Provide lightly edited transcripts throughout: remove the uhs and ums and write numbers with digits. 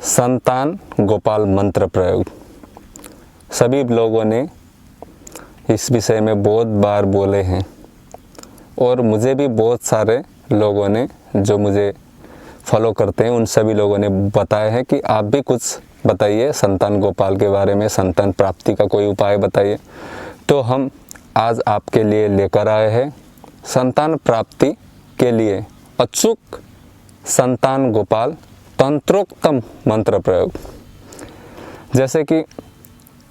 संतान गोपाल मंत्र प्रयोग। सभी लोगों ने इस विषय में बहुत बार बोले हैं और मुझे भी बहुत सारे लोगों ने, जो मुझे फॉलो करते हैं, उन सभी लोगों ने बताया है कि आप भी कुछ बताइए संतान गोपाल के बारे में, संतान प्राप्ति का कोई उपाय बताइए। तो हम आज आपके लिए लेकर आए हैं संतान प्राप्ति के लिए अचूक संतान गोपाल तंत्रोक्तम मंत्र प्रयोग। जैसे कि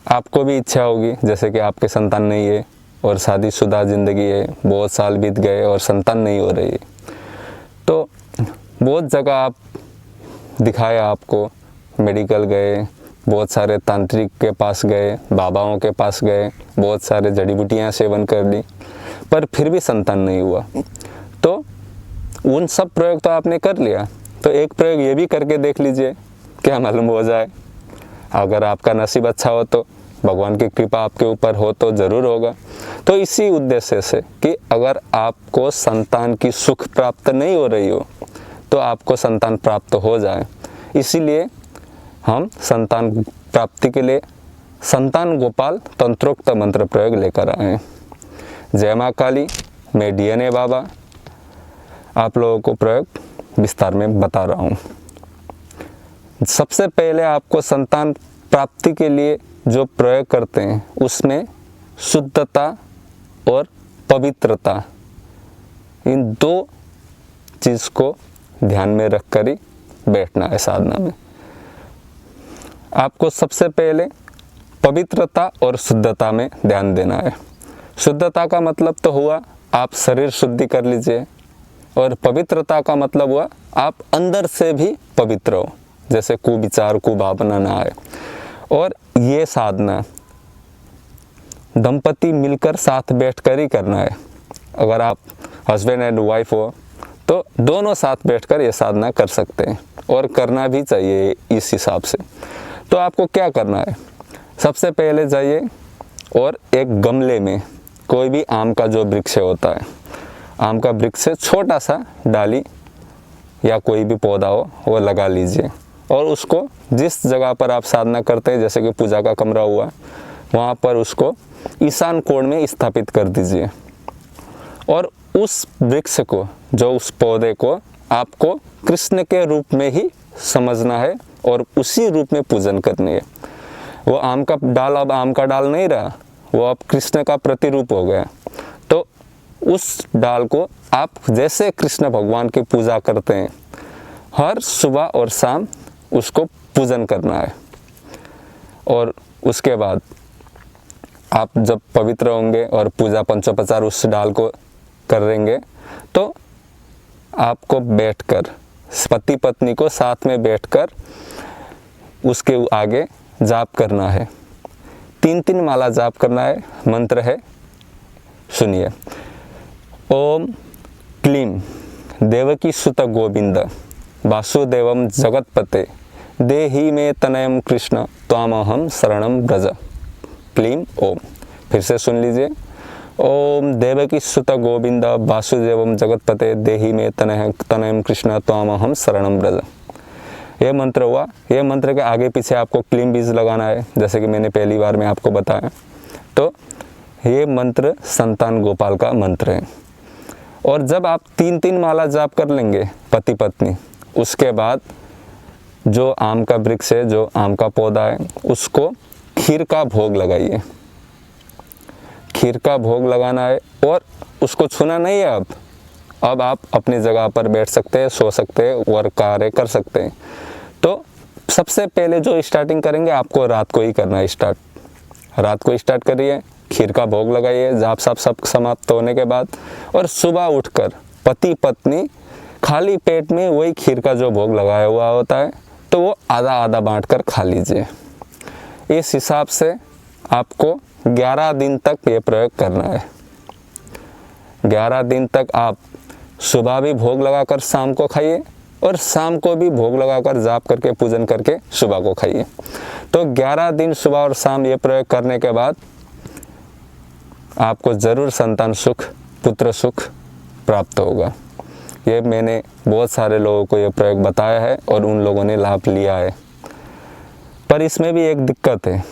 आपको भी इच्छा होगी, जैसे कि आपके संतान नहीं है और शादीशुदा ज़िंदगी है, बहुत साल बीत गए और संतान नहीं हो रही है, तो बहुत जगह आप दिखाया, आपको मेडिकल गए, बहुत सारे तांत्रिक के पास गए, बाबाओं के पास गए, बहुत सारे जड़ी बूटियाँ सेवन कर ली, पर फिर भी संतान नहीं हुआ। तो उन सब प्रयोग तो आपने कर लिया, तो एक प्रयोग ये भी करके देख लीजिए, क्या मालूम हो जाए। अगर आपका नसीब अच्छा हो तो, भगवान की कृपा आपके ऊपर हो तो ज़रूर होगा। तो इसी उद्देश्य से कि अगर आपको संतान की सुख प्राप्त नहीं हो रही हो तो आपको संतान प्राप्त हो जाए, इसीलिए हम संतान प्राप्ति के लिए संतान गोपाल तंत्रोक्त मंत्र प्रयोग लेकर आए हैं। जय माँ काली, मैं DNA बाबा आप लोगों को प्रयोग विस्तार में बता रहा हूँ। सबसे पहले आपको संतान प्राप्ति के लिए जो प्रयोग करते हैं उसमें शुद्धता और पवित्रता, इन दो चीज़ को ध्यान में रखकर ही बैठना है साधना में। आपको सबसे पहले पवित्रता और शुद्धता में ध्यान देना है। शुद्धता का मतलब तो हुआ आप शरीर शुद्धि कर लीजिए, और पवित्रता का मतलब हुआ आप अंदर से भी पवित्र हो, जैसे कुविचार कुभावना ना आए। और ये साधना दंपति मिलकर साथ बैठकर ही करना है। अगर आप हस्बैंड एंड वाइफ हो तो दोनों साथ बैठकर ये साधना कर सकते हैं, और करना भी चाहिए इस हिसाब से। तो आपको क्या करना है, सबसे पहले जाइए और एक गमले में कोई भी आम का जो वृक्ष होता है, आम का वृक्ष से छोटा सा डाली या कोई भी पौधा हो वो लगा लीजिए, और उसको जिस जगह पर आप साधना करते हैं, जैसे कि पूजा का कमरा हुआ, वहाँ पर उसको ईशान कोण में स्थापित कर दीजिए। और उस वृक्ष को, जो उस पौधे को आपको कृष्ण के रूप में ही समझना है और उसी रूप में पूजन करनी है। वो आम का डाल अब आम का डाल नहीं रहा, वो अब कृष्ण का प्रतिरूप हो गया। तो उस डाल को आप जैसे कृष्ण भगवान की पूजा करते हैं, हर सुबह और शाम उसको पूजन करना है। और उसके बाद आप जब पवित्र होंगे और पूजा पंचोपचार उस डाल को करेंगे, तो आपको बैठकर, पति पत्नी को साथ में बैठकर उसके आगे जाप करना है। 3 माला जाप करना है। मंत्र है, सुनिए। ओम क्लीम देवकी सुत गोविंद वासुदेवम जगतपते देहि में तनयम कृष्ण त्वामहम शरणम ब्रज। क्लीम ओम। फिर से सुन लीजिए। ओम देवकी सुत गोविंद वासुदेवम जगतपते देहि में तनयम कृष्ण त्वामहम शरणम ब्रज। ये मंत्र हुआ। ये मंत्र के आगे पीछे आपको क्लीम बीज लगाना है, जैसे कि मैंने पहली बार में आपको बताया। तो ये मंत्र संतान गोपाल का मंत्र है। और जब आप 3 माला जाप कर लेंगे पति पत्नी, उसके बाद जो आम का वृक्ष है, जो आम का पौधा है, उसको खीर का भोग लगाइए। खीर का भोग लगाना है और उसको छूना नहीं है। अब आप अपनी जगह पर बैठ सकते हैं, सो सकते हैं और कार्य कर सकते हैं। तो सबसे पहले जो स्टार्टिंग करेंगे आपको रात को ही करना है स्टार्ट। रात को स्टार्ट करिए, खीर का भोग लगाइए जाप साप सब समाप्त होने के बाद, और सुबह उठकर पति पत्नी खाली पेट में वही खीर का जो भोग लगाया हुआ होता है, तो वो आधा आधा बांट कर खा लीजिए। इस हिसाब से आपको 11 दिन तक ये प्रयोग करना है। 11 दिन तक आप सुबह भी भोग लगाकर शाम को खाइए, और शाम को भी भोग लगाकर जाप करके पूजन करके सुबह को खाइए। तो 11 दिन सुबह और शाम ये प्रयोग करने के बाद आपको ज़रूर संतान सुख, पुत्र सुख प्राप्त होगा। ये मैंने बहुत सारे लोगों को ये प्रयोग बताया है और उन लोगों ने लाभ लिया है। पर इसमें भी एक दिक्कत है,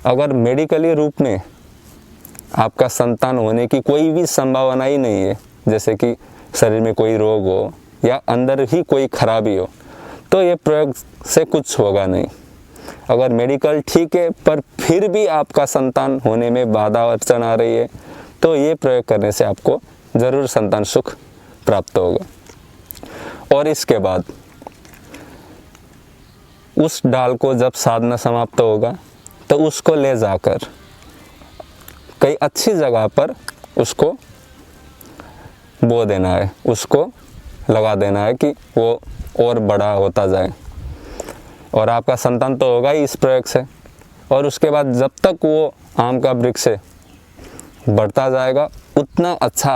अगर मेडिकली रूप में आपका संतान होने की कोई भी संभावना ही नहीं है, जैसे कि शरीर में कोई रोग हो या अंदर ही कोई खराबी हो, तो ये प्रयोग से कुछ होगा नहीं। अगर मेडिकल ठीक है पर फिर भी आपका संतान होने में बाधा अड़चन आ रही है, तो ये प्रयोग करने से आपको ज़रूर संतान सुख प्राप्त होगा। और इसके बाद उस डाल को जब साधना समाप्त होगा तो उसको ले जाकर कई अच्छी जगह पर उसको बो देना है, उसको लगा देना है कि वो और बड़ा होता जाए, और आपका संतान तो होगा ही इस प्रयोग से। और उसके बाद जब तक वो आम का वृक्ष बढ़ता जाएगा उतना अच्छा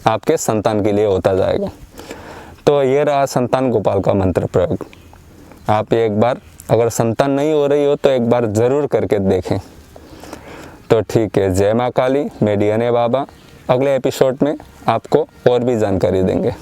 आपके संतान के लिए होता जाएगा। तो ये रहा संतान गोपाल का मंत्र प्रयोग। आप एक बार अगर संतान नहीं हो रही हो तो एक बार ज़रूर करके देखें। तो ठीक है, जय माँ काली, मैं DNA बाबा। अगले एपिसोड में आपको और भी जानकारी देंगे।